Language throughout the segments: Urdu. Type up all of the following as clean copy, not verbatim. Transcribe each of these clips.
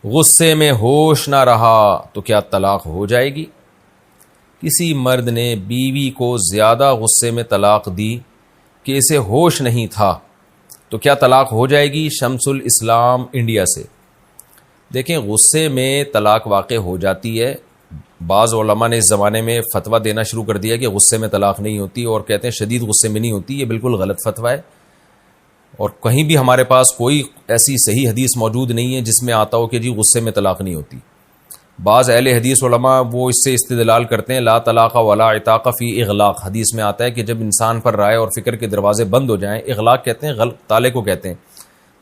غصے میں ہوش نہ رہا تو کیا طلاق ہو جائے گی؟ کسی مرد نے بیوی کو زیادہ غصے میں طلاق دی کہ اسے ہوش نہیں تھا تو کیا طلاق ہو جائے گی؟ شمس الاسلام انڈیا سے۔ دیکھیں، غصے میں طلاق واقع ہو جاتی ہے۔ بعض علماء نے اس زمانے میں فتویٰ دینا شروع کر دیا کہ غصے میں طلاق نہیں ہوتی، اور کہتے ہیں شدید غصے میں نہیں ہوتی۔ یہ بالکل غلط فتویٰ ہے، اور کہیں بھی ہمارے پاس کوئی ایسی صحیح حدیث موجود نہیں ہے جس میں آتا ہو کہ جی غصے میں طلاق نہیں ہوتی۔ بعض اہل حدیث علماء وہ اس سے استدلال کرتے ہیں، لا طلاق ولا عتاق فی اغلاق، حدیث میں آتا ہے کہ جب انسان پر رائے اور فکر کے دروازے بند ہو جائیں، اغلاق کہتے ہیں تالے کو کہتے ہیں،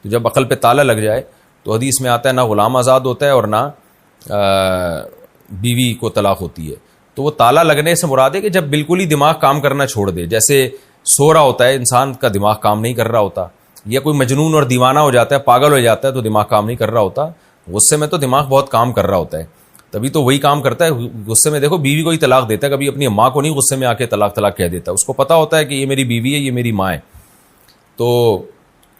تو جب عقل پہ تالا لگ جائے تو حدیث میں آتا ہے نہ غلام آزاد ہوتا ہے اور نہ بیوی کو طلاق ہوتی ہے۔ تو وہ تالا لگنے سے مراد ہے کہ جب بالکل ہی دماغ کام کرنا چھوڑ دے، جیسے سو رہا ہوتا ہے انسان کا دماغ کام نہیں کر رہا ہوتا، یا کوئی مجنون اور دیوانہ ہو جاتا ہے، پاگل ہو جاتا ہے تو دماغ کام نہیں کر رہا ہوتا۔ غصے میں تو دماغ بہت کام کر رہا ہوتا ہے، تبھی تو وہی کام کرتا ہے۔ غصے میں دیکھو بیوی کو ہی طلاق دیتا ہے، کبھی اپنی ماں کو نہیں غصے میں آ کے طلاق کہہ دیتا، اس کو پتا ہوتا ہے کہ یہ میری بیوی ہے، یہ میری ماں ہے۔ تو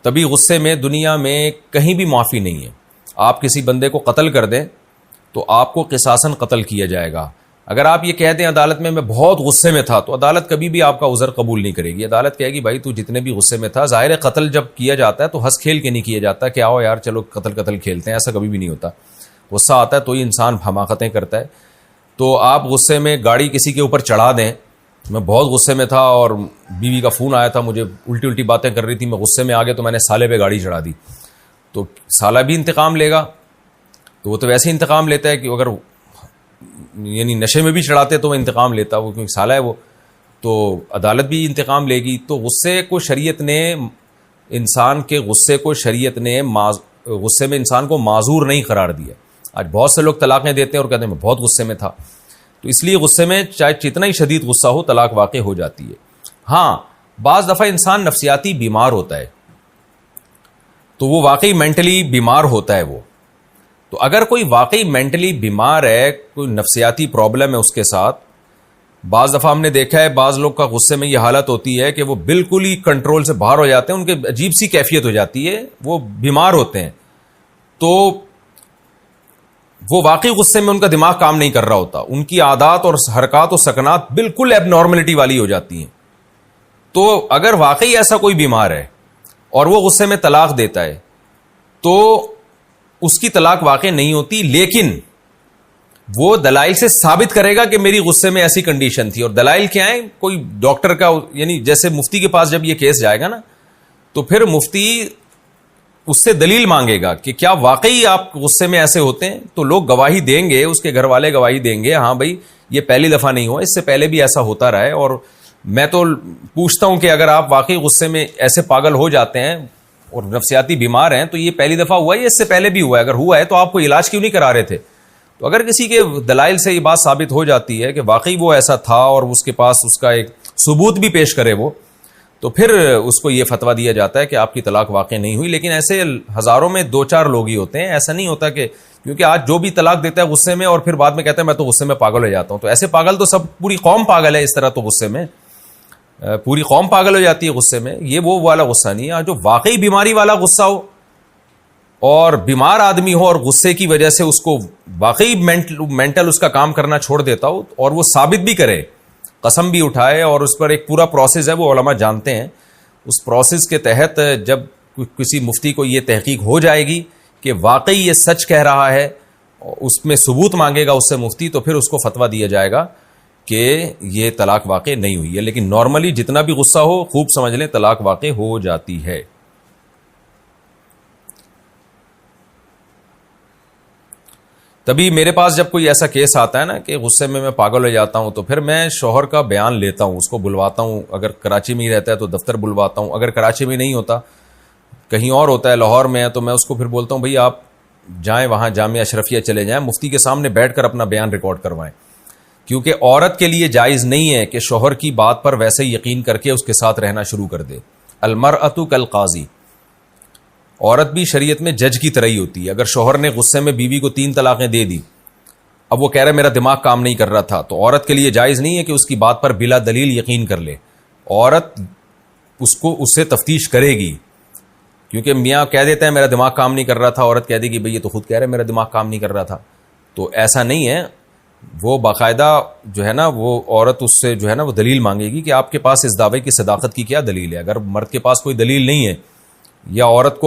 تبھی غصے میں دنیا میں کہیں بھی معافی نہیں ہے۔ آپ کسی بندے کو قتل کر دیں تو آپ کو قصاصاً قتل کیا جائے گا۔ اگر آپ یہ کہہ دیں عدالت میں بہت غصے میں تھا، تو عدالت کبھی بھی آپ کا عذر قبول نہیں کرے گی۔ عدالت کہے گی بھائی تو جتنے بھی غصے میں تھا، ظاہر ہے قتل جب کیا جاتا ہے تو ہنس کھیل کے نہیں کیا جاتا کہ آؤ یار چلو قتل کھیلتے ہیں، ایسا کبھی بھی نہیں ہوتا۔ غصہ آتا ہے تو ہی انسان حماقتیں کرتا ہے۔ تو آپ غصے میں گاڑی کسی کے اوپر چڑھا دیں، میں بہت غصے میں تھا اور بیوی کا فون آیا تھا، مجھے الٹی باتیں کر رہی تھی، میں غصے میں آ گیا تو میں نے سالے پہ گاڑی چڑھا دی، تو سالہ بھی انتقام لے گا۔ تو وہ تو ویسے ہی انتقام لیتا ہے کہ اگر یعنی نشے میں بھی چڑھاتے تو وہ انتقام لیتا، وہ کیونکہ سالہ ہے وہ، تو عدالت بھی انتقام لے گی۔ تو غصے کو شریعت نے غصے میں انسان کو معذور نہیں قرار دیا۔ آج بہت سے لوگ طلاقیں دیتے ہیں اور کہتے ہیں میں بہت غصے میں تھا، تو اس لیے غصے میں چاہے جتنا ہی شدید غصہ ہو طلاق واقع ہو جاتی ہے۔ ہاں، بعض دفعہ انسان نفسیاتی بیمار ہوتا ہے تو وہ واقعی مینٹلی بیمار ہوتا ہے۔ وہ تو اگر کوئی واقعی مینٹلی بیمار ہے، کوئی نفسیاتی پرابلم ہے اس کے ساتھ، بعض دفعہ ہم نے دیکھا ہے بعض لوگ کا غصے میں یہ حالت ہوتی ہے کہ وہ بالکل ہی کنٹرول سے باہر ہو جاتے ہیں، ان کے عجیب سی کیفیت ہو جاتی ہے، وہ بیمار ہوتے ہیں، تو وہ واقعی غصے میں ان کا دماغ کام نہیں کر رہا ہوتا، ان کی عادات اور حرکات و سکنات بالکل ایب نارملٹی والی ہو جاتی ہیں۔ تو اگر واقعی ایسا کوئی بیمار ہے اور وہ غصے میں طلاق دیتا ہے تو اس کی طلاق واقع نہیں ہوتی، لیکن وہ دلائل سے ثابت کرے گا کہ میری غصے میں ایسی کنڈیشن تھی۔ اور دلائل کیا ہے؟ کوئی ڈاکٹر کا، یعنی جیسے مفتی کے پاس جب یہ کیس جائے گا نا، تو پھر مفتی اس سے دلیل مانگے گا کہ کیا واقعی آپ غصے میں ایسے ہوتے ہیں، تو لوگ گواہی دیں گے، اس کے گھر والے گواہی دیں گے، ہاں بھائی یہ پہلی دفعہ نہیں ہوا، اس سے پہلے بھی ایسا ہوتا رہا ہے۔ اور میں تو پوچھتا ہوں کہ اگر آپ واقعی غصے میں ایسے پاگل ہو جاتے ہیں اور نفسیاتی بیمار ہیں تو یہ پہلی دفعہ ہوا ہے یا اس سے پہلے بھی ہوا ہے؟ اگر ہوا ہے تو آپ کو علاج کیوں نہیں کرا رہے تھے؟ تو اگر کسی کے دلائل سے یہ بات ثابت ہو جاتی ہے کہ واقعی وہ ایسا تھا اور اس کے پاس اس کا ایک ثبوت بھی پیش کرے وہ، تو پھر اس کو یہ فتویٰ دیا جاتا ہے کہ آپ کی طلاق واقع نہیں ہوئی۔ لیکن ایسے ہزاروں میں 2-4 لوگ ہی ہوتے ہیں، ایسا نہیں ہوتا کہ کیونکہ آج جو بھی طلاق دیتا ہے غصے میں اور پھر بعد میں کہتا ہے میں تو غصے میں پاگل ہو جاتا ہوں، تو ایسے پاگل تو سب پوری قوم پاگل ہے، اس طرح تو غصے میں پوری قوم پاگل ہو جاتی ہے غصے میں۔ یہ وہ والا غصہ نہیں ہے، جو واقعی بیماری والا غصہ ہو اور بیمار آدمی ہو اور غصے کی وجہ سے اس کو واقعی مینٹل اس کا کام کرنا چھوڑ دیتا ہو اور وہ ثابت بھی کرے، قسم بھی اٹھائے، اور اس پر ایک پورا پروسیس ہے وہ علماء جانتے ہیں۔ اس پروسیس کے تحت جب کسی مفتی کو یہ تحقیق ہو جائے گی کہ واقعی یہ سچ کہہ رہا ہے، اس میں ثبوت مانگے گا اس سے مفتی، تو پھر اس کو فتویٰ دیا جائے گا کہ یہ طلاق واقع نہیں ہوئی ہے۔ لیکن نارملی جتنا بھی غصہ ہو خوب سمجھ لیں طلاق واقع ہو جاتی ہے۔ تبھی میرے پاس جب کوئی ایسا کیس آتا ہے نا کہ غصے میں پاگل ہو جاتا ہوں، تو پھر میں شوہر کا بیان لیتا ہوں، اس کو بلواتا ہوں، اگر کراچی میں ہی رہتا ہے تو دفتر بلواتا ہوں، اگر کراچی میں نہیں ہوتا کہیں اور ہوتا ہے، لاہور میں ہے، تو میں اس کو پھر بولتا ہوں بھئی آپ جائیں وہاں جامعہ اشرفیہ چلے جائیں، مفتی کے سامنے بیٹھ کر اپنا بیان ریکارڈ کروائیں، کیونکہ عورت کے لیے جائز نہیں ہے کہ شوہر کی بات پر ویسے ہی یقین کر کے اس کے ساتھ رہنا شروع کر دے۔ المرأۃ کالقاضی، عورت بھی شریعت میں جج کی طرح ہی ہوتی ہے۔ اگر شوہر نے غصے میں بیوی کو 3 طلاقیں دے دی، اب وہ کہہ رہا ہے میرا دماغ کام نہیں کر رہا تھا، تو عورت کے لیے جائز نہیں ہے کہ اس کی بات پر بلا دلیل یقین کر لے۔ عورت اس سے تفتیش کرے گی کیونکہ میاں کہہ دیتے ہیں میرا دماغ کام نہیں کر رہا تھا، عورت کہہ دے گی بھئی یہ تو خود کہہ رہے میرا دماغ کام نہیں کر رہا تھا. تو ایسا نہیں ہے، وہ باقاعدہ جو ہے نا وہ عورت اس سے جو ہے نا وہ دلیل مانگے گی کہ آپ کے پاس اس دعوے کی صداقت کی کیا دلیل ہے. اگر مرد کے پاس کوئی دلیل نہیں ہے، یا عورت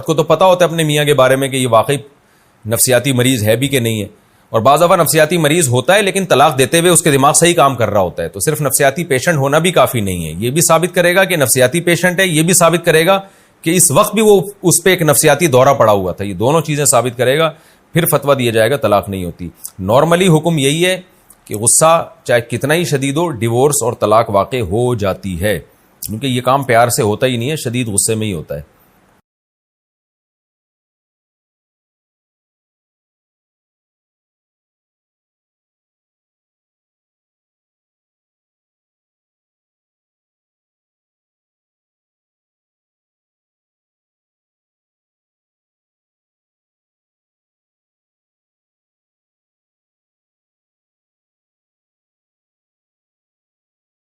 کو تو پتہ ہوتا ہے اپنے میاں کے بارے میں کہ یہ واقعی نفسیاتی مریض ہے بھی کہ نہیں ہے، اور بعض دفعہ نفسیاتی مریض ہوتا ہے لیکن طلاق دیتے ہوئے اس کے دماغ صحیح کام کر رہا ہوتا ہے. تو صرف نفسیاتی پیشنٹ ہونا بھی کافی نہیں ہے، یہ بھی ثابت کرے گا کہ نفسیاتی پیشنٹ ہے، یہ بھی ثابت کرے گا کہ اس وقت بھی وہ اس پہ ایک نفسیاتی دورہ پڑا ہوا تھا. یہ دونوں چیزیں ثابت کرے گا، پھر فتویٰ دیا جائے گا طلاق نہیں ہوتی. نارملی حکم یہی ہے کہ غصہ چاہے کتنا ہی شدید ہو، ڈیورس اور طلاق واقع ہو جاتی ہے، کیونکہ یہ کام پیار سے ہوتا ہی نہیں ہے، شدید غصے میں ہی ہوتا ہے.